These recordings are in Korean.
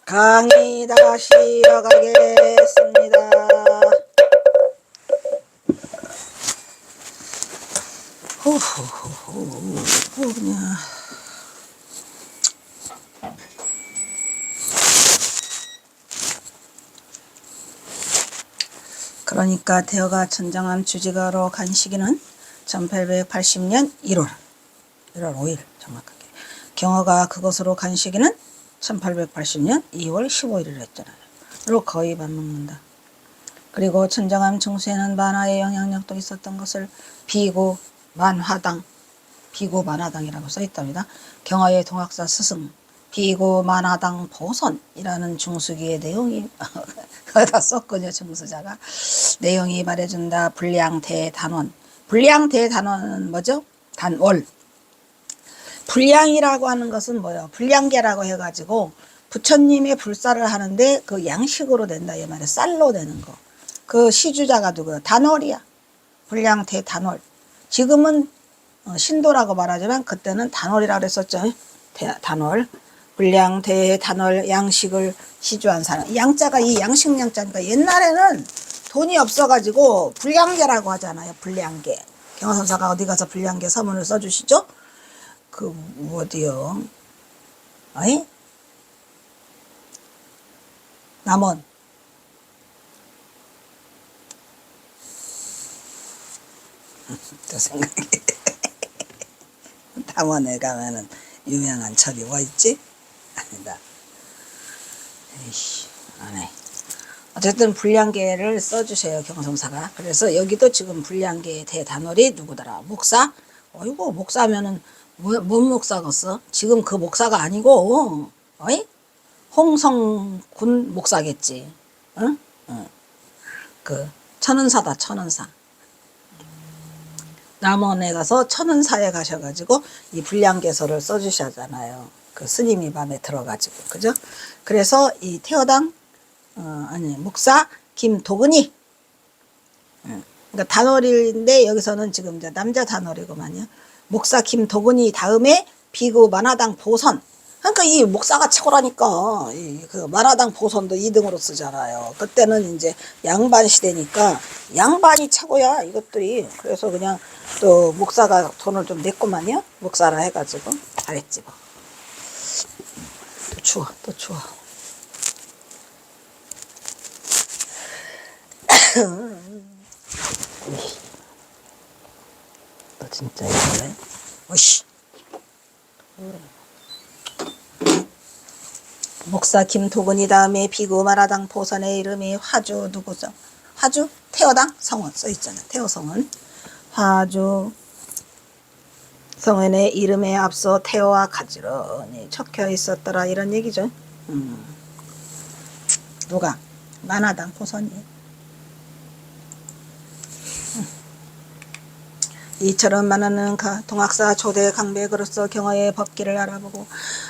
강의 다시 이어가겠습니다. 그냥 그러니까 태어가 천정암 주지가로 간 시기는 1880년 1월 5일 정확하게. 경어가 그곳으로 간 시기는 1880년 2월 15일을 했잖아요. 로 거의 맞먹는다. 그리고 천정암 중수에는 만화의 영향력도 있었던 것을 비고 만화당이라고 써있답니다. 경화의 동학사 스승 비고 만화당 보선이라는 중수기의 내용이 다 썼군요. 중수자가 내용이 말해준다. 불량대단원. 불량대단원은 뭐죠? 단월. 불량이라고 하는 것은 뭐예요? 불량계라고 해가지고 부처님의 불사를 하는데 그 양식으로 된다 이 말이에요. 쌀로 되는 거. 그 시주자가 누구야? 단월이야. 불량대단월. 지금은 신도라고 말하지만 그때는 단월이라고 그랬었죠. 단월. 불량대단월 양식을 시주한 사람. 양자가 이 양식 양자니까 옛날에는 돈이 없어가지고 불량계라고 하잖아요. 불량계. 경화선사가 어디 가서 불량계 서문을 써주시죠? 그 어디요? 어이? 남원. 또 생각이. 남원에 가면은 유명한 절이 뭐 있지? 아니다. 에이씨, 안 해. 어쨌든 불량계를 써주세요. 경성사가. 그래서 여기도 지금 불량계의 대단월이 누구더라? 목사? 어이구 목사면은 뭔 목사겠어? 지금 그 목사가 아니고 어이? 홍성군 목사겠지. 응? 응. 그 천은사다. 천은사. 남원에 가서 천은사에 가셔가지고 이 불량계서를 써주셨잖아요. 그 스님이 마음에 들어가지고 그죠? 그래서 이 태어당 목사 김도근이 그러니까 단월인데 여기서는 지금 이제 남자 단월이구만요. 목사 김도근이 다음에 비구 만화당 보선. 그러니까 이 목사가 최고라니까. 그 만화당 보선도 2등으로 쓰잖아요. 그때는 이제 양반 시대니까 양반이 최고야 이것들이. 그래서 그냥 또 목사가 돈을 좀 냈구만요. 목사라 해가지고 잘했지 뭐. 또 추워 또 추워. 너 진짜 이거네. 오씨. 목사 김도근이 다음에 비구 만화당 보선의 이름이 화주 누구죠? 화주 태어당 성원 써있잖아. 태어성은 화주 성원의 이름에 앞서 태어와 가지런히 적혀 있었더라 이런 얘기죠. 누가? 만화당 보선이에요. 이처럼 많은 동학사 초대 강백으로서 경어의 법기를 알아보고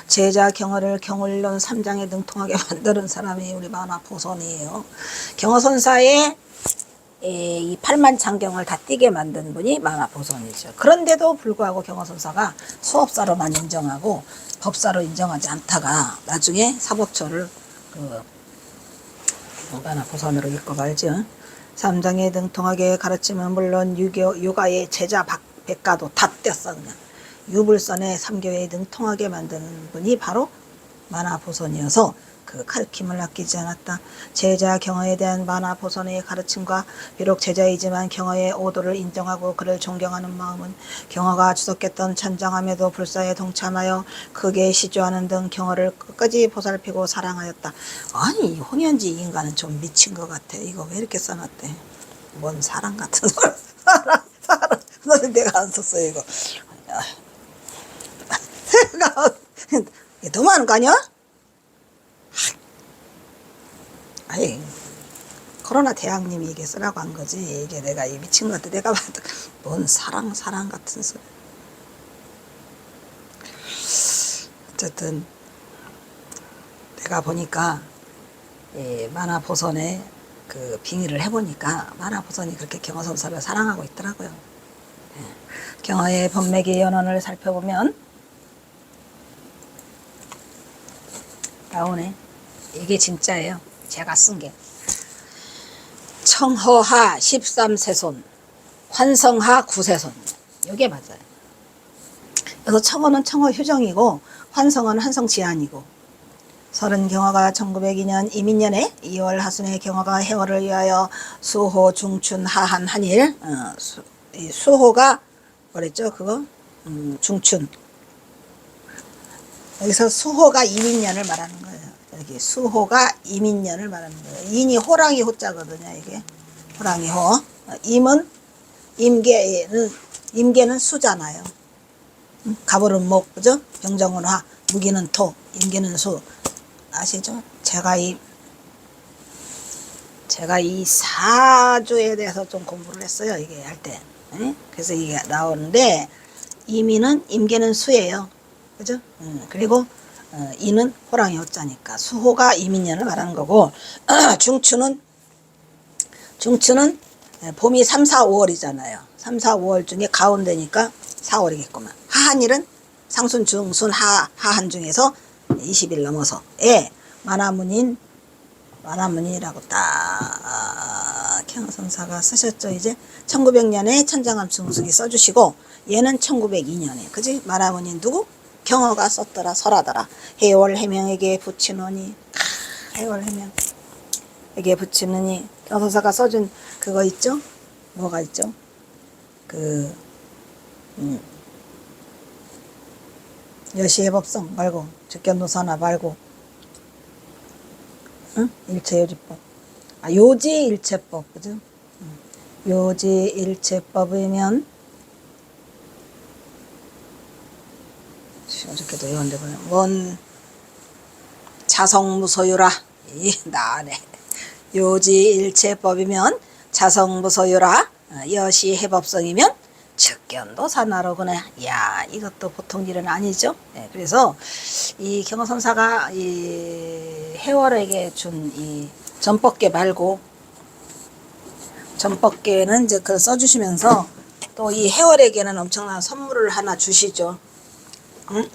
제자 경어를 경을론 3장에 능통하게 만드는 사람이 우리 만화보선이에요. 경어선사의 이 팔만창경을 다 띄게 만든 분이 만화보선이죠. 그런데도 불구하고 경어선사가 수업사로만 인정하고 법사로 인정하지 않다가 나중에 사법처를 그 만화보선으로 읽어갈죠. 3장에 능통하게 가르치면 물론 유가의 제자 백가도 다 뗐어. 그냥 유불선의 3교에 능통하게 만드는 분이 바로 만화보선이어서 그 가르침을 아끼지 않았다. 제자 경어에 대한 만화보선의 가르침과 비록 제자이지만 경어의 오도를 인정하고 그를 존경하는 마음은 경어가 주석했던 천정함에도 불사에 동참하여 크게 시주하는 등 경어를 끝까지 보살피고 사랑하였다. 아니 홍현지 이 인간은 좀 미친 것 같아. 이거 왜 이렇게 써놨대. 뭔 사랑 같은 소리. 사랑. 너는 내가 안 썼어 이거. 이게 너무하는 거 아니야? 아이 코로나 대왕님이 이게 쓰라고 한 거지. 이게 내가 이 미친 것 같아. 내가 봐도 뭔 사랑 같은 소리. 어쨌든 내가 보니까 이 만화보선에 그 빙의를 해보니까 만화보선이 그렇게 경어선사를 사랑하고 있더라고요. 경어의 법맥의 연원을 살펴보면 나오네. 이게 진짜예요. 제가 쓴 게. 청허하 13세손, 환성하 9세손. 이게 맞아요. 그래서 청허는 청허 휴정이고 환성은 환성 지안이고, 설은 경화가 1902년 이민년에 2월 하순에 경화가 해월을 위하여 수호 중춘 하한 한일, 이 수호가 뭐랬죠 그거? 중춘. 여기서 수호가 이민년을 말하는 거예요. 여기 수호가 이민년을 말하는 거예요. 인이 호랑이 호자거든요. 이게 호랑이 호. 임은 임계는 수잖아요. 가불은 목, 그죠? 병정은 화, 무기는 토, 임계는 수. 아시죠? 제가 이 사조에 대해서 좀 공부를 했어요. 이게 할 때. 그래서 이게 나오는데, 임계는 수예요. 그죠? 그리고 이는 호랑이 호자니까 수호가 이민년을 말하는 거고, 중추는 봄이 3, 4, 5월이잖아요. 3, 4, 5월 중에 가운데니까 4월이겠구만. 하한일은 상순, 중순, 하한 중에서 20일 넘어서 만화문이라고 딱 경선사가 쓰셨죠. 이제 1900년에 천장암 중숙이 써주시고, 얘는 1902년에 그지? 만화문이 누구? 경어가 썼더라. 설하더라. 해월 해명에게 붙이노니, 해월 해명에게 붙이느니. 경선사가 써준 그거 있죠? 뭐가 있죠? 여시해법성 말고, 즉견노사나 말고, 응? 일체요지법. 요지일체법, 그죠? 요지일체법이면, 어저께도 외웠는데, 뭔, 자성무소유라. 나네. 요지일체법이면, 자성무소유라. 여시해법성이면, 즉견도 산하로구나. 야, 이것도 보통 일은 아니죠. 네, 그래서 이 경어선사가 이 해월에게 준 이 전법계 말고, 전법계는 이제 그걸 써주시면서 또 이 해월에게는 엄청난 선물을 하나 주시죠. 응?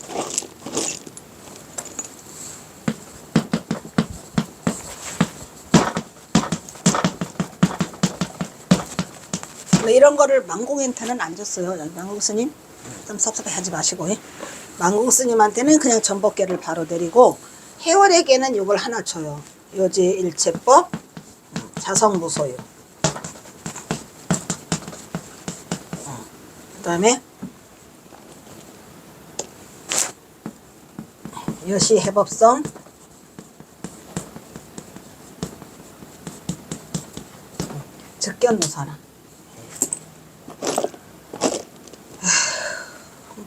이런 거를 망공한테는 안 줬어요. 망공 스님 좀 섭섭해하지 마시고, 망공 스님한테는 그냥 전법계를 바로 내리고, 해월에게는 이걸 하나 줘요. 요지일체법, 자성무소유. 그 다음에 여시해법성, 즉견노사라.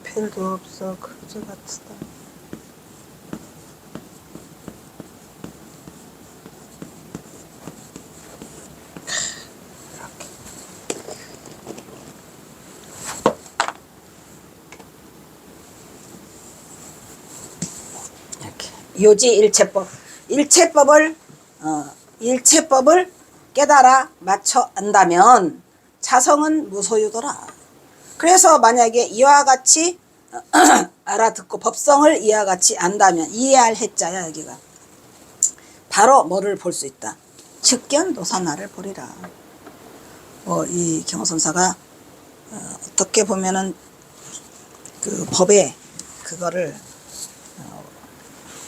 필도 없어. 그저 같다. 이렇게 요지일체법. 일체법을 깨달아 맞춰 안다면 자성은 무소유더라. 그래서 만약에 이와 같이 알아듣고 법성을 이와 같이 안다면, 이해할 해자야 여기가, 바로 뭐를 볼 수 있다. 즉견노사나를 보리라. 이 경어선사가 어떻게 보면은 그 법에 그거를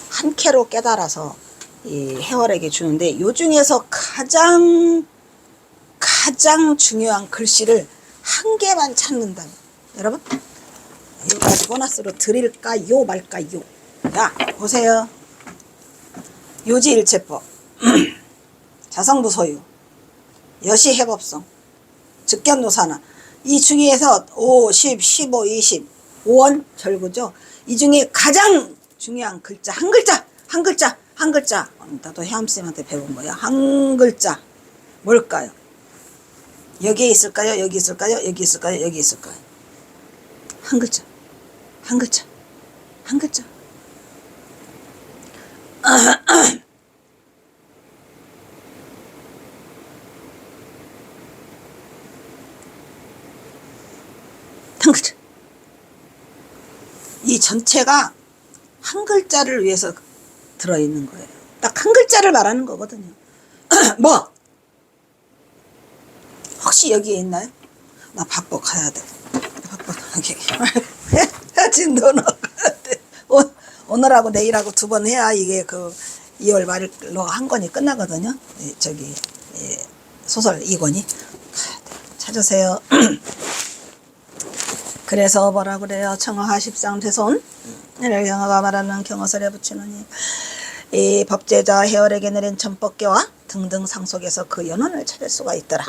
한 캐로 깨달아서 이 해월에게 주는데, 요 중에서 가장 중요한 글씨를 한 개만 찾는다. 여러분, 여기까지 보너스로 드릴까요 말까요? 자, 보세요. 요지일체법, 자성무소유, 여시해법성, 즉견노사나. 이 중에서 5, 10, 15, 20, 5원 절구죠. 이 중에 가장 중요한 글자, 한 글자. 나도 혜암쌤한테 배운 거야. 한 글자. 뭘까요? 여기에 있을까요? 여기 있을까요? 여기 있을까요? 여기 있을까요? 한 글자. 한 글자. 이 전체가 한 글자를 위해서 들어있는 거예요. 딱 한 글자를 말하는 거거든요. 뭐 혹시 여기에 있나요? 나 바빠 가야 돼. 바빠 가게. 진도 넣어야 돼. 오늘하고 내일하고 두 번 해야 이게 그 2월 말로 한 권이 끝나거든요. 저기 소설 2권이. 찾으세요. 그래서 뭐라 그래요? 청어하 13세손 이를 경어가 말하는 경어설에 붙이느니 이 법제자 해월에게 내린 천법계와 등등 상속에서 그 연원을 찾을 수가 있더라.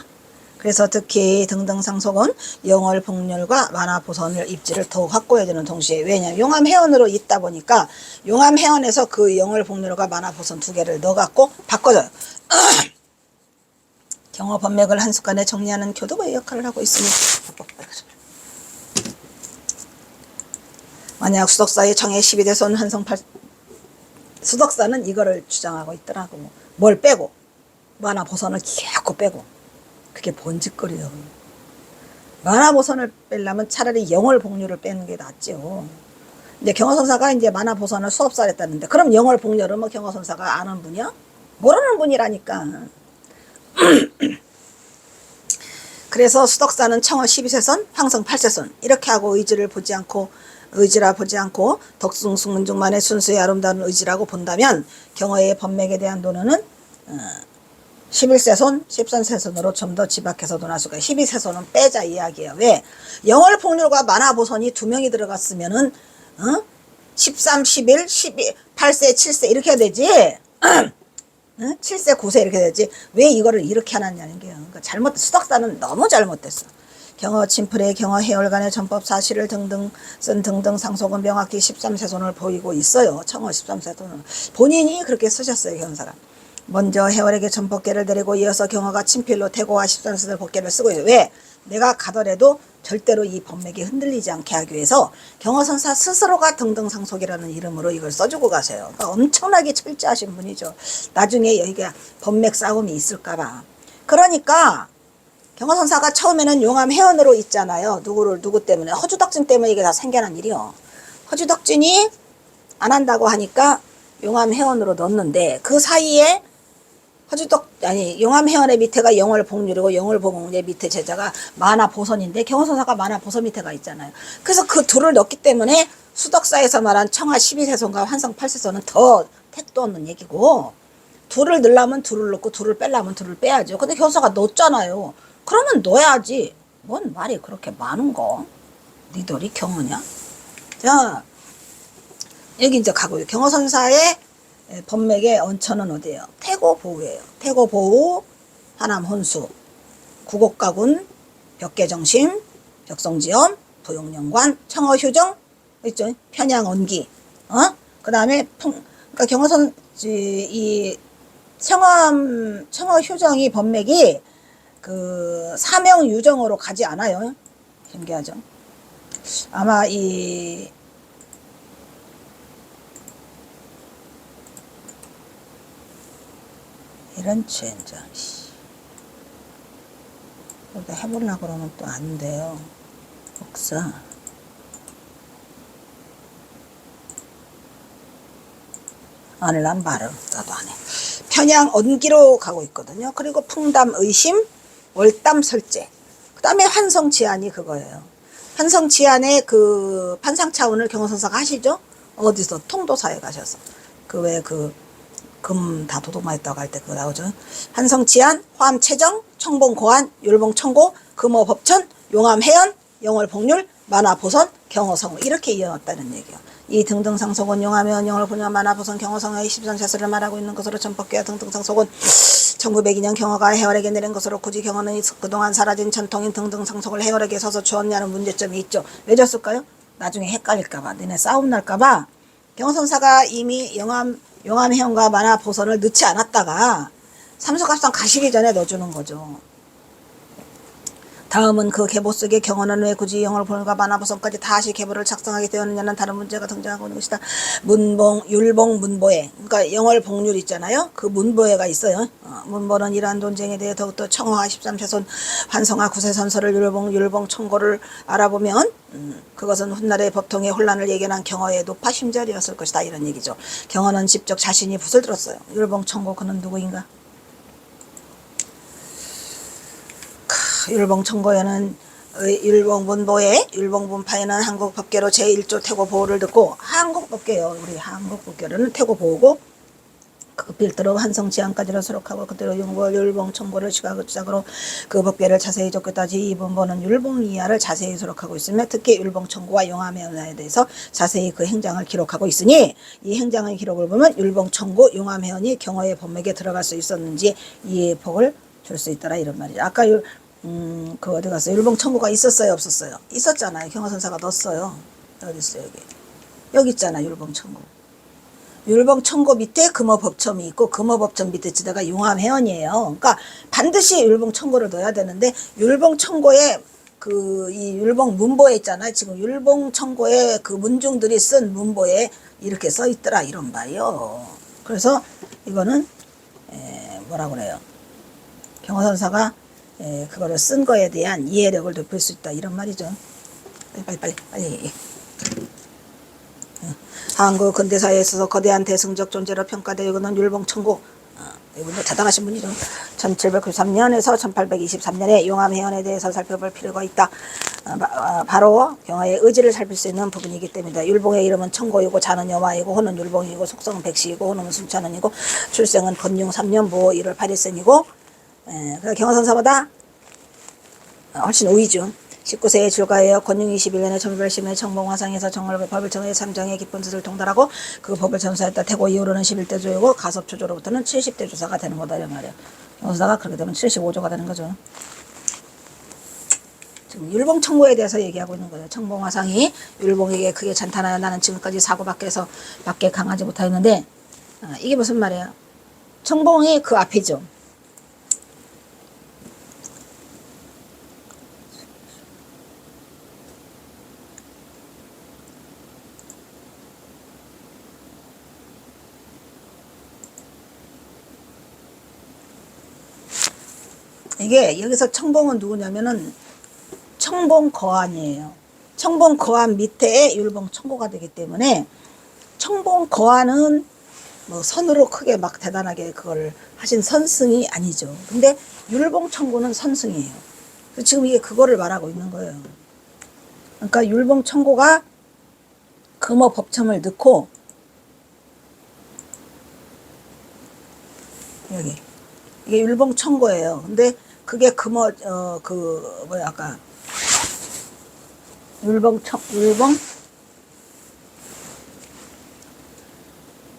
그래서 특히 등등 상속은 영월 복렬과 만화보선을 입지를 더욱 확고해주는 동시에, 왜냐하면 용암해원으로 있다 보니까 용암해원에서 그 영월 복렬과 만화보선 두 개를 넣어갖고 바꿔줘요. 경어 법맥을 한순간에 정리하는 교도부의 역할을 하고 있으니, 만약 수덕사의 청해 12대손 한성 8, 수덕사는 이거를 주장하고 있더라고. 뭘 빼고, 만화보선을 기어코 빼고. 그게 본짓거리요. 만화보선을 빼려면 차라리 영월 복렬을 빼는 게 낫죠. 이제 경어선사가 이제 만화보선을 수업사를 했다는데, 그럼 영월 복렬은 뭐 경어선사가 아는 분이야? 모르는 분이라니까. 그래서 수덕사는 청어 12세선, 황성 8세선 이렇게 하고 의지라 보지 않고 덕숭숭문중만의 순수히 아름다운 의지라고 본다면 경어의 법맥에 대한 논어는 11세손, 13세손으로 좀 더 지박해서 논할 수가 있어요. 12세손은 빼자 이야기예요. 왜? 영월 복렬과 만화보선이 두 명이 들어갔으면은 13, 11, 12, 8세, 7세 이렇게 해야 되지. 7세, 9세 이렇게 되지. 왜 이거를 이렇게 하느냐는 게요. 그러니까 수덕사는 너무 잘못됐어. 경어 침풀의 경어 해월간의 전법 사실을 쓴 등등 상속은 명확히 13세손을 보이고 있어요. 청어 13세손은. 본인이 그렇게 쓰셨어요. 경사가. 먼저 해월에게 전법계를 내리고 이어서 경어가 친필로 태고와 13세손 법계를 쓰고 있어요. 왜? 내가 가더라도 절대로 이 법맥이 흔들리지 않게 하기 위해서 경어선사 스스로가 등등상속이라는 이름으로 이걸 써주고 가세요. 그러니까 엄청나게 철저하신 분이죠. 나중에 여기가 법맥 싸움이 있을까봐. 그러니까 경어선사가 처음에는 용암해원으로 있잖아요. 누구 때문에? 허주덕진 때문에 이게 다 생겨난 일이요. 허주덕진이 안 한다고 하니까 용암해원으로 넣었는데, 그 사이에 용암해원의 밑에가 영월복률이고 영월복률의 밑에 제자가 만화보선인데, 경어선사가 만화보선 밑에가 있잖아요. 그래서 그 둘을 넣기 때문에 수덕사에서 말한 청하 12세손과 환성 8세손은 더 택도 없는 얘기고, 둘을 넣으려면 둘을 넣고 둘을 빼려면 둘을 빼야죠. 근데 경서가 넣었잖아요. 그러면 넣어야지. 뭔 말이 그렇게 많은 거? 니들이 경어냐? 자, 여기 이제 가고요. 경어선사의 법맥의 언천은 어디예요? 태고보우예요. 태고보우, 하남혼수, 구곡가군, 벽계정심, 벽성지엄, 부용령관, 청어휴정, 있죠? 편양언기, 그 다음에 그러니까 경어선 이 청어휴정이 법맥이 그 사명유정으로 가지 않아요. 신기하죠? 아마 이런 젠장. 여기다 해보려고 그러면 또 안 돼요. 복사. 안을란 말을 나도 안 해. 편양 언기로 가고 있거든요. 그리고 풍담 의심, 월담 설제. 그 다음에 환성지안이 그거예요. 환성지안의 그 판상차원을 경어선사가 하시죠? 어디서? 통도사에 가셔서. 그 왜 금 다 도둑맞았다고 할 때 그거 나오죠. 한성치안, 화암체정, 청봉고안, 율봉청고, 금호법천, 용암해연, 영월복률, 만화보선, 경어성우 이렇게 이어왔다는 얘기예요. 이 등등상속은 용암해연, 영월복률, 만화보선, 경어성우의 13세서를 말하고 있는 것으로 전법계와 등등상속은 1902년 경어가 해월에게 내린 것으로 굳이 경어는 그동안 사라진 전통인 등등상속을 해월에게 서서 주었냐는 문제점이 있죠. 왜 줬을까요? 나중에 헷갈릴까봐, 너네 싸움 날까봐 경어선사가 이미 용암해연과 만화보선을 넣지 않았다가 삼수갑산 가시기 전에 넣어주는 거죠. 다음은 그 계보 속에 경원은 왜 굳이 영어를 보는가 만화부선까지 다시 계보를 작성하게 되었느냐는 다른 문제가 등장하고 있는 것이다. 문봉, 율봉, 문보회. 그러니까 영월 복률 있잖아요. 그 문보회가 있어요. 문보는 이러한 논쟁에 대해 더욱더 청하 13세손 환성하 9세 선설을 율봉 청고를 알아보면 그것은 훗날의 법통의 혼란을 예견한 경어의 높아 심절이었을 것이다. 이런 얘기죠. 경어는 직접 자신이 붓을 들었어요. 율봉 청고 그는 누구인가? 율봉 청고에는 율봉 문보에 율봉 문파에는 한국 법계로 제1조 태고 보호를 듣고 한국 법계요. 우리 한국 법계로는 태고 보호고 그 필두로 환성 지안까지를 수록하고 그대로 율봉 청고를 시각으로 그 법계를 자세히 적겠다지 이 문보는 율봉 이하를 자세히 수록하고 있으며 특히 율봉 청고와 용암회원에 대해서 자세히 그 행장을 기록하고 있으니 이 행장의 기록을 보면 율봉 청고 용암회원이 경어의 법맥에 들어갈 수 있었는지 이해의 폭을 줄 수 있더라 이런 말이죠. 아까 그 어디 갔어요? 율봉 청구가 있었어요, 없었어요? 있었잖아요. 경화선사가 넣었어요. 어디 있어요, 여기? 여기 있잖아, 율봉 청구. 율봉 청구 밑에 금호법첨이 있고 금호법첨 밑에 지대가 용암회원이에요. 그러니까 반드시 율봉 청구를 넣어야 되는데 율봉 청구에 이 율봉 문보에 있잖아요. 지금 율봉 청구에 그 문중들이 쓴 문보에 이렇게 써 있더라 이런 말이요. 그래서 이거는 뭐라고 그래요? 경화선사가 그거를 쓴 거에 대한 이해력을 높일 수 있다 이런 말이죠. 빨리. 한국 근대사에 있어서 거대한 대승적 존재로 평가되고는 율봉 청고 이분도 대단하신 분이죠. 1793년에서 1823년에 용암회원에 대해서 살펴볼 필요가 있다. 바로 경화의 의지를 살필 수 있는 부분이기 때문이다. 율봉의 이름은 청고이고 자는 여마이고 호는 율봉이고 속성은 백시이고 호는 순천은이고 출생은 건융 3년 보 1월 8일생이고 경화선사보다 훨씬 우위죠. 19세에 출가하여 건융 21년에 1110년에 청봉화상에서 법을청의 삼정의 깊은 뜻을 통달하고 그 법을 전수했다. 태고 이후로는 11대 조이고 가섭초조로부터는 70대 조사가 되는 거다 이런 말이에요. 경화선사가 그렇게 되면 75조가 되는 거죠. 지금 율봉 청고에 대해서 얘기하고 있는 거예요. 청봉화상이 율봉에게 크게 찬탄하여 나는 지금까지 사고 밖에 강하지 못하였는데 이게 무슨 말이에요? 청봉이 그 앞이죠. 이게 여기서 청봉은 누구냐면은 청봉 거안이에요. 청봉 거안 밑에 율봉 청고가 되기 때문에 청봉 거안은 뭐 선으로 크게 막 대단하게 그걸 하신 선승이 아니죠. 근데 율봉 청고는 선승이에요. 그래서 지금 이게 그거를 말하고 있는 거예요. 그러니까 율봉 청고가 금호 법첨을 넣고 여기 이게 율봉 청고예요. 근데 그게 금호 아까 율봉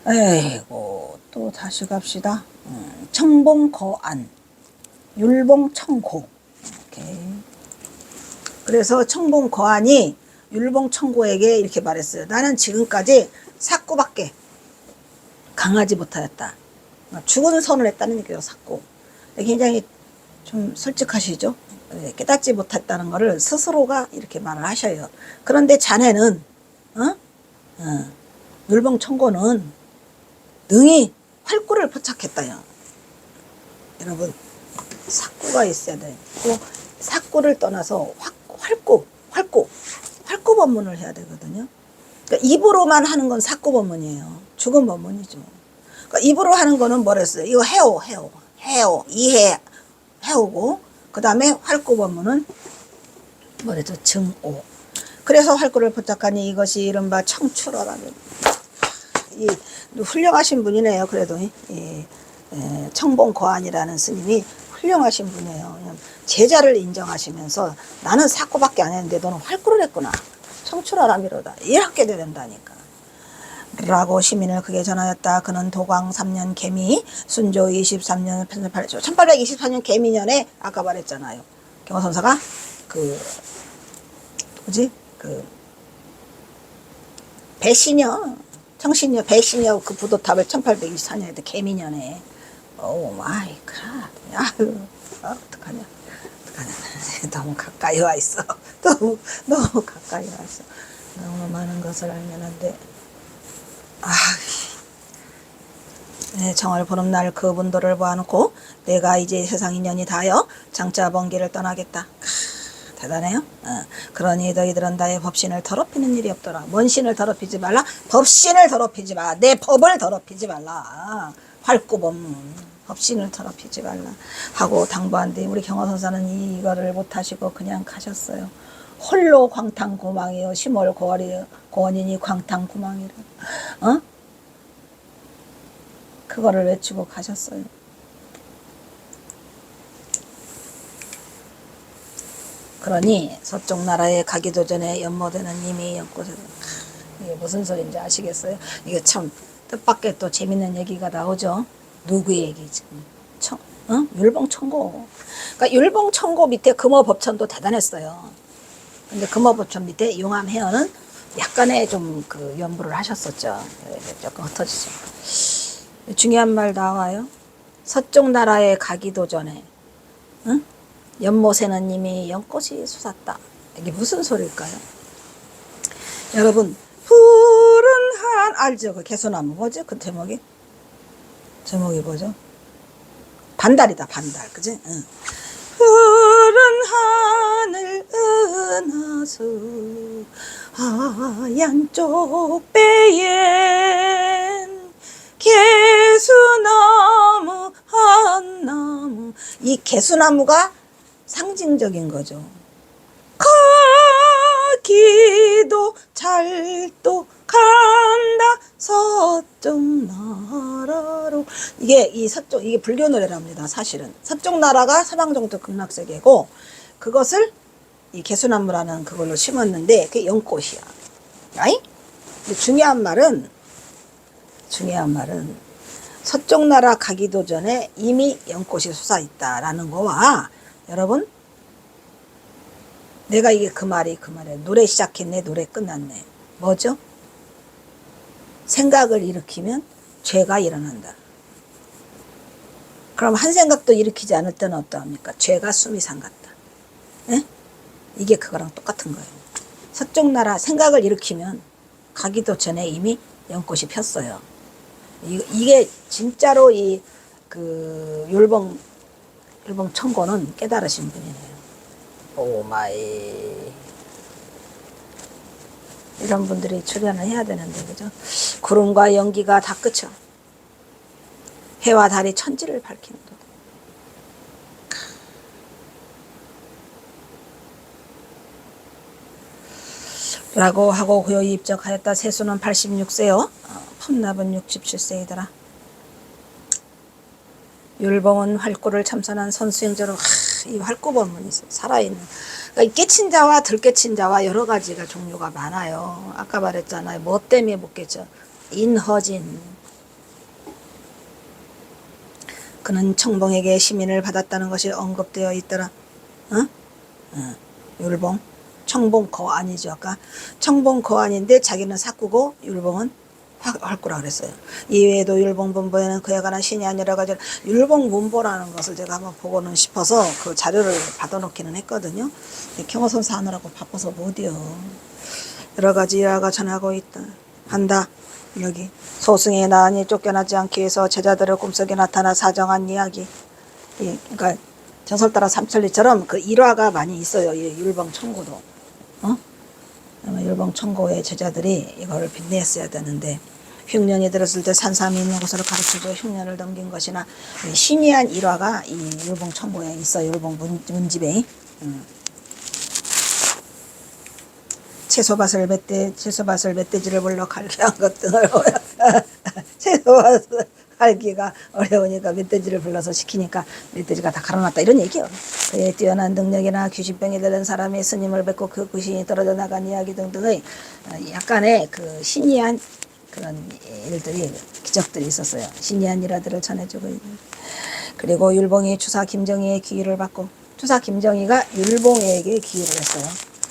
에이고 또 다시 갑시다. 청봉 거안 율봉 청고 이렇게. 그래서 청봉 거안이 율봉 청고에게 이렇게 말했어요. 나는 지금까지 사꾸밖에 강하지 못하였다. 죽은 선을 했다는 얘기예요. 사꾸. 굉장히 좀 솔직하시죠. 깨닫지 못했다는 것을 스스로가 이렇게 말을 하셔요. 그런데 자네는 율봉 청고는 능히 활구를 포착했다요. 여러분 사꾸가 있어야 돼요. 사꾸를 떠나서 활구 법문을 해야 되거든요. 그러니까 입으로만 하는 건 사꾸 법문이에요. 죽은 법문이죠. 그러니까 입으로 하는 거는 뭐랬어요? 이거 해오 해오고 그 다음에 활구 법문은 뭐랬죠? 증오. 그래서 활구를 포착하니 이것이 이른바 청출어라는 훌륭하신 분이네요. 그래도 청봉 거안이라는 스님이 훌륭하신 분이에요. 제자를 인정하시면서 나는 사고밖에 안 했는데 너는 활구를 했구나. 청출어라미로다. 이렇게 된다니까. 라고 시민을 그게 전하였다. 그는 도광 3년 개미 순조 23년 1824년 개미년에 아까 말했잖아요. 경화선사가 청신녀 배신녀 그 부도탑을 1824년에 개미년에 오 마이 갓. 어떡하냐 너무 가까이 와 있어. 너무 가까이 와 있어. 너무 많은 것을 알면 안 돼. 네, 정월 보름날 그분들을 보아놓고 내가 이제 세상 인연이 다하여 장차 먼 길을 떠나겠다. 대단해요. 그러니 너희들은 나의 법신을 더럽히는 일이 없더라. 뭔 신을 더럽히지 말라. 법신을 더럽히지 마. 내 법을 더럽히지 말라. 활구범 법신을 더럽히지 말라 하고 당부한데 우리 경화선사는 이거를 못하시고 그냥 가셨어요. 홀로 광탕구망이요 심월 고원이니 광탕구망이라. 그거를 외치고 가셨어요. 그러니 서쪽 나라에 가기도 전에 연모되는 이미 연꽃에 이게 무슨 소리인지 아시겠어요? 이게 참 뜻밖의 또 재밌는 얘기가 나오죠. 누구의 얘기지? 율봉청고. 그러니까 율봉청고 밑에 금호법천도 대단했어요. 근데 금호법천 밑에 용암해연은 약간의 좀 그 연부를 하셨었죠. 조금 흩어지죠. 중요한 말 나와요. 서쪽 나라에 가기도 전에 연모새는 이미 연꽃이 솟았다. 이게 무슨 소리일까요? 여러분 푸른 한 알죠? 그 개소나무 뭐지? 그 제목이 뭐죠? 반달이다. 반달. 그지? 푸른 하늘 은하수 하얀 쪽배엔 개수나무 한 나무. 이 개수나무가 상징적인 거죠. 가기도 잘도 간다 서쪽 나라로. 이게 서쪽 이게 불교 노래랍니다. 사실은 서쪽 나라가 서방정토 극락세계고 그것을 이 개수나무라는 그걸로 심었는데 그게 연꽃이야. 아이? 중요한 말은 서쪽 나라 가기도 전에 이미 연꽃이 솟아 있다라는 거와 여러분 내가 이게 그 말이야. 노래 시작했네 노래 끝났네. 뭐죠? 생각을 일으키면 죄가 일어난다. 그럼 한 생각도 일으키지 않을 때는 어떠합니까? 죄가 수미상 같다. 예? 이게 그거랑 똑같은 거예요. 서쪽 나라 생각을 일으키면 가기도 전에 이미 연꽃이 폈어요. 이게 진짜로 이 그 율봉 청고는 깨달으신 분이네요. 오마이. 이런 분들이 출연을 해야 되는데 그죠? 구름과 연기가 다 끝이야. 해와 달이 천지를 밝히는 도. 라고 하고 고요히 입적하였다. 세수는 86세요. 펌납은 67세이더라. 율봉은 활구를 참선한 선수행자로 이 활구법문이 살아있는. 그러니까 깨친 자와 덜 깨친 자와 여러 가지가 종류가 많아요. 아까 말했잖아요. 뭐 때문에 못 깨쳐? 인허진. 그는 청봉에게 시민을 받았다는 것이 언급되어 있더라. 율봉. 청봉 거안이죠. 아까 청봉 거안인데 자기는 사꾸고 율봉은 활구라 그랬어요. 이외에도 율봉 문보에는 그에 관한 신이 아니라 가지고 율봉 문보라는 것을 제가 한번 보고는 싶어서 그 자료를 받아놓기는 했거든요. 경호선사 하느라고 바빠서 못이요. 여러 가지 일화가 전하고 있다. 한다. 여기 소승의 나은이 쫓겨나지 않기 위해서 제자들의 꿈속에 나타나 사정한 이야기. 그러니까 전설따라 삼천리처럼 그 일화가 많이 있어요. 이 율봉 청고도. 율봉 청고의 제자들이 이거를 빚냈어야 되는데 흉년이 들었을 때 산삼이 있는 곳으로 가르쳐줘 흉년을 넘긴 것이나 신이한 일화가 이 율봉 청고에 있어. 율봉 문집에 채소밭을 멧돼지를 불러 갈기한 것 등을 채소밭을 갈기가 어려우니까 멧돼지를 불러서 시키니까 멧돼지가 다 갈아놨다 이런 얘기예요. 그의 뛰어난 능력이나 귀신병이 들은 사람이 스님을 뵙고 그 귀신이 떨어져 나간 이야기 등등의 약간의 그 신이한 그런 일들이 기적들이 있었어요. 신이한 일화들을 전해주고 있는. 그리고 율봉이 추사 김정희의 기위를 받고 추사 김정희가 율봉에게 기위를 했어요.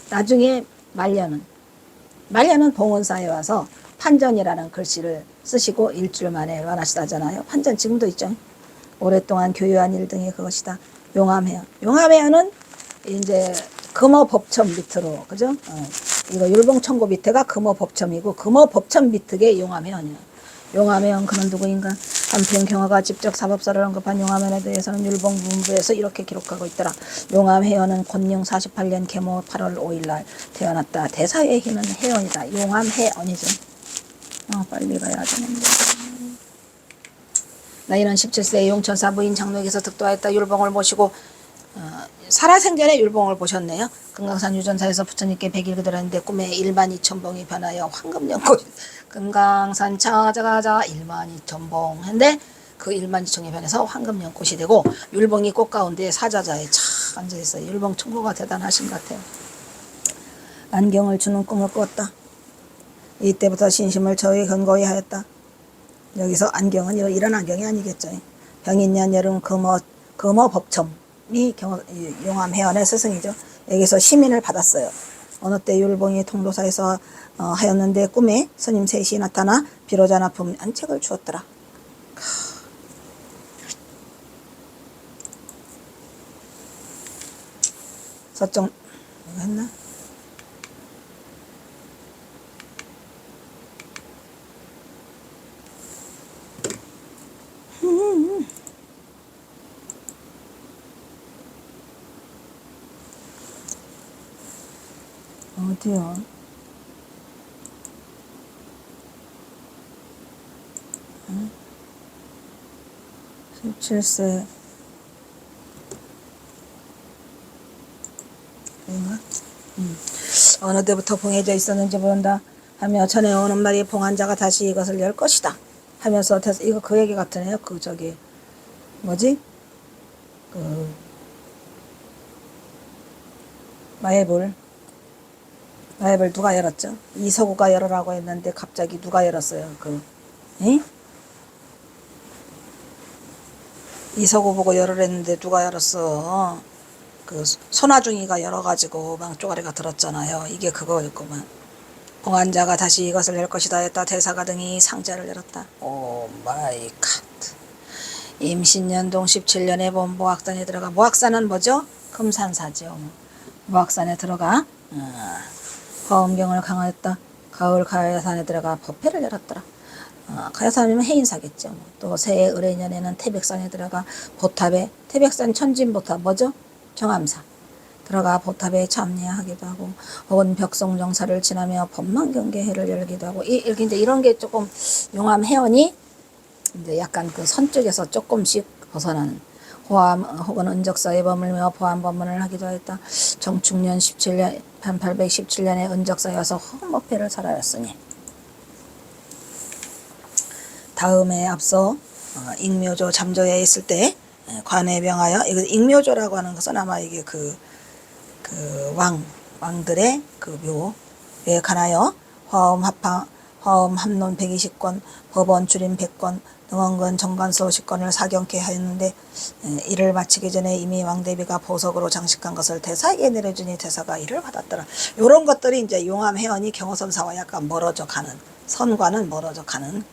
나중에 말년은 봉원사에 와서 판전이라는 글씨를 쓰시고 일주일 만에 완하시다잖아요. 판전 지금도 있죠. 오랫동안 교유한 일 등이 그것이다. 용암해연. 용암해연은 이제 금호법천 밑으로, 그죠? 이거 율봉청고 밑에가 금호법천이고, 금호법천 밑에 용암해연이에요. 용암해연 그는 누구인가? 한편 경화가 직접 사법사를 언급한 용암해연에 대해서는 율봉문부에서 이렇게 기록하고 있더라. 용암해연은 권영 48년 계모 8월 5일날 태어났다. 대사의 힘은 해연이다. 용암해연이죠. 빨리 가야 되는데. 나이는 17세 용천사 부인 장로에게서 득도하였다. 율봉을 모시고 살아생전에 율봉을 보셨네요. 금강산 유전사에서 부처님께 100일 그대로했는데 꿈에 12,000봉이 변하여 황금연꽃 금강산 찾아가자 12,000봉 했는데 그 12,000봉이 변해서 황금연꽃이 되고 율봉이 꽃 가운데 사자자에 착 앉아있어요. 율봉 청구가 대단하신 것 같아요. 안경을 주는 꿈을 꾸었다. 이때부터 신심을 저에 견고히 하였다. 여기서 안경은 이런 안경이 아니겠죠. 병인년 여름 금어법첨이 용암해연의 스승이죠. 여기서 시민을 받았어요. 어느 때 율봉이 통도사에서 하였는데 꿈에 스님 셋이 나타나 비로자 납품 안책을 주었더라. 서정 했나? 어디요? 응? 17세 뭔가? 어느 때부터 봉해져 있었는지 모른다 하며 전에 오는 말이 봉한 자가 다시 이것을 열 것이다 하면서 이거 그 얘기 같으네요. 그 저기 뭐지? 그 마해불 누가 열었죠? 이서구가 열으라고 했는데 갑자기 누가 열었어요? 이서구 보고 열으랬는데 누가 열었어? 그 손아중이가 열어가지고 막 쪼가리가 들었잖아요. 이게 그거였구만. 봉한자가 다시 이것을 열 것이다 했다. 대사가 등이 상자를 열었다. 오 마이 갓. 임신년동 17년에 본 모악산에 들어가. 모악산은 뭐죠? 금산사죠. 모악산에 들어가 화엄경을 강화했다. 가을 가야산에 들어가 법회를 열었더라. 가야산이면 해인사겠죠. 또 새해 을해년에는 태백산에 들어가 보탑에 태백산 천진보탑 뭐죠? 정암사 들어가 보탑에 참여하기도 하고 혹은 벽송정사를 지나며 법망경계회를 열기도 하고 이렇게 이제 이런 게 조금 용암해연이 이제 약간 그 선 쪽에서 조금씩 벗어나는 호암 혹은 은적사에 머물며 보암법문을 하기도 했다. 정축년 17년 1817년에 은적사에 와서 허법회를 설하였으니 다음에 앞서 익묘조 잠조에 있을 때 관에 명하여 이거 익묘조라고 하는 것은 아마 이게 그 왕들의 그 묘에 관하여 화엄 합론 120권 법원 출임 100권 등원권 정관서 50권을 사경케 하였는데 이를 마치기 전에 이미 왕대비가 보석으로 장식한 것을 대사에게 내려주니 대사가 이를 받았더라. 이런 것들이 이제 용암해연이 경호선사와 약간 멀어져 가는 선과는 멀어져 가는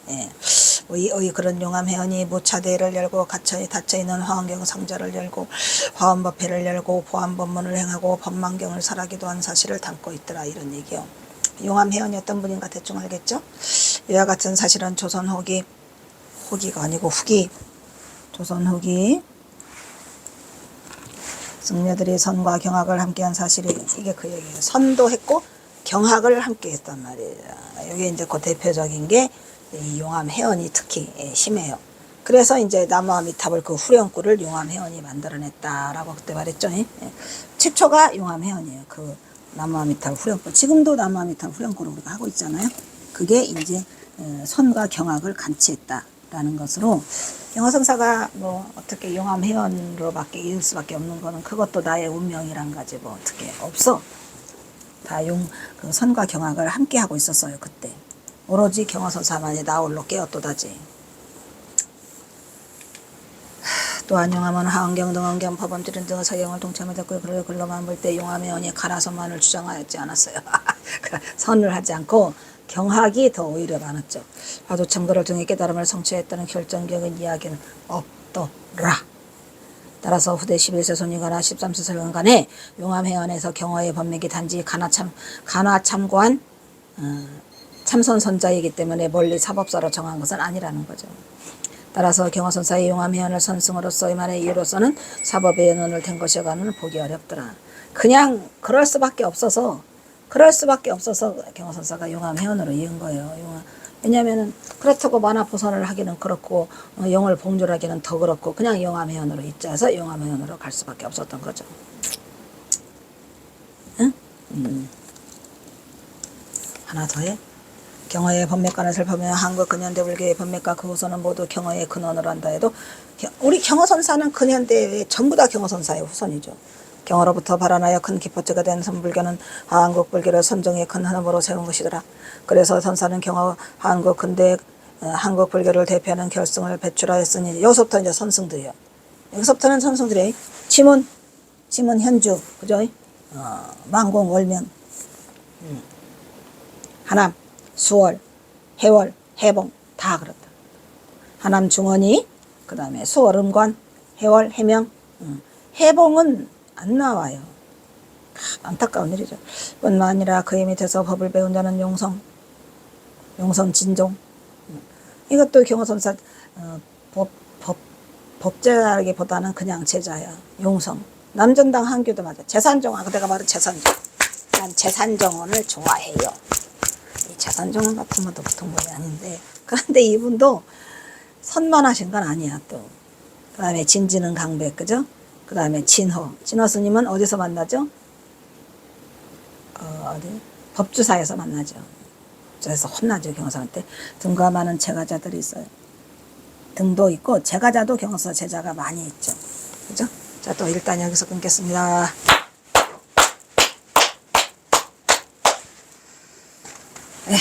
그런 용암해연이 무차대를 열고 닫혀있는 화엄경 상자를 열고 화엄법회를 열고 보암법문을 행하고 법망경을 설하기도 한 사실을 담고 있더라. 이런 얘기요. 용암해연이 어떤 분인가 대충 알겠죠? 이와 같은 사실은 조선 후기가 아니고 후기 조선 후기 승려들이 선과 경학을 함께한 사실이 이게 그 얘기예요. 선도 했고 경학을 함께 했단 말이에요. 여기 이제 그 대표적인 게 이 용암해연이 특히 심해요. 그래서 이제 나무아미탑을 그 후령구를 용암해연이 만들어냈다라고 그때 말했죠. 최초가 용암해연이에요. 그 나무아미탑 후령구. 지금도 나무아미탑 후령구를 우리가 하고 있잖아요. 그게 이제 선과 경학을 간치했다라는 것으로 경허성사가 뭐 어떻게 용암해연으로밖에 이을 수밖에 없는 거는 그것도 나의 운명이란 가지 뭐 어떻게 없어. 다 그 선과 경학을 함께 하고 있었어요. 그때 오로지 경허선사만이 나홀로 깨어또다지. 또한 용암은 하원경 등원경 법원들은 등의 사경을 동참했고 그를 글로만 볼 때 용암해연이 가라선만을 주장하였지 않았어요. 선을 하지 않고 경학이 더 오히려 많았죠. 화두참 그를 통해 깨달음을 성취했다는 결정적인 이야기는 없더라. 따라서 후대 11세 손이거나 13세 설경간에 용암해안에서 경어의 법맥이 단지 가나참고한 참선선자이기 때문에 멀리 사법사로 정한 것은 아니라는 거죠. 따라서 경어선사의 용암해안을 선승으로서 이만의 이유로서는 사법의 연원을 댄 것이어가는 보기 어렵더라. 그냥 그럴 수밖에 없어서 경어선사가 용암해안으로 이은 거예요. 왜냐하면 그렇다고 만화보선을 하기는 그렇고 영을 봉졸하기는 더 그렇고 그냥 용암해안으로 있자서 용암해안으로 갈 수밖에 없었던 거죠. 응? 하나 더 해. 경어의 법맥관을 살펴보면 한국 근현대 불교의 법맥과 그 후손은 모두 경어의 근원으로 한다 해도 우리 경어선사는 근현대의 전부 다 경어선사의 후손이죠. 경어로부터 발원하여 큰 기포체가 된 선불교는 한국 불교를 선종의 큰 흐름으로 세운 것이더라. 그래서 선사는 경어 한국 근대 한국 불교를 대표하는 결승을 배출하였으니 여기서부터 이제 선승들이요. 여기서부터는 선승들이 지문 현주 그죠? 망공 월면 하남 수월 해월 해봉 다 그렇다. 하남 중원이 그 다음에 수월 음관 해월 해명 해봉은 안 나와요. 안타까운 일이죠. 뿐만 아니라 그의 밑에서 법을 배운 자는 용성 진종 이것도 경어선사 법제라기보다는 그냥 제자야. 용성 남전당 한교도 맞아. 재산정원 내가 말한 재산정원 난 재산정원을 좋아해요. 이 재산정원 같은 것도 보통 분이 아닌데 그런데 이분도 선만하신 건 아니야. 또 그 다음에 진지는 강백 그죠? 그 다음에 진호 스님은 어디서 만나죠? 어디? 법주사에서 만나죠. 그래서 혼나죠. 경서한테. 등과 많은 제가자들이 있어요. 등도 있고 제가자도 경서 제자가 많이 있죠. 그죠? 자, 또 일단 여기서 끊겠습니다. 에휴.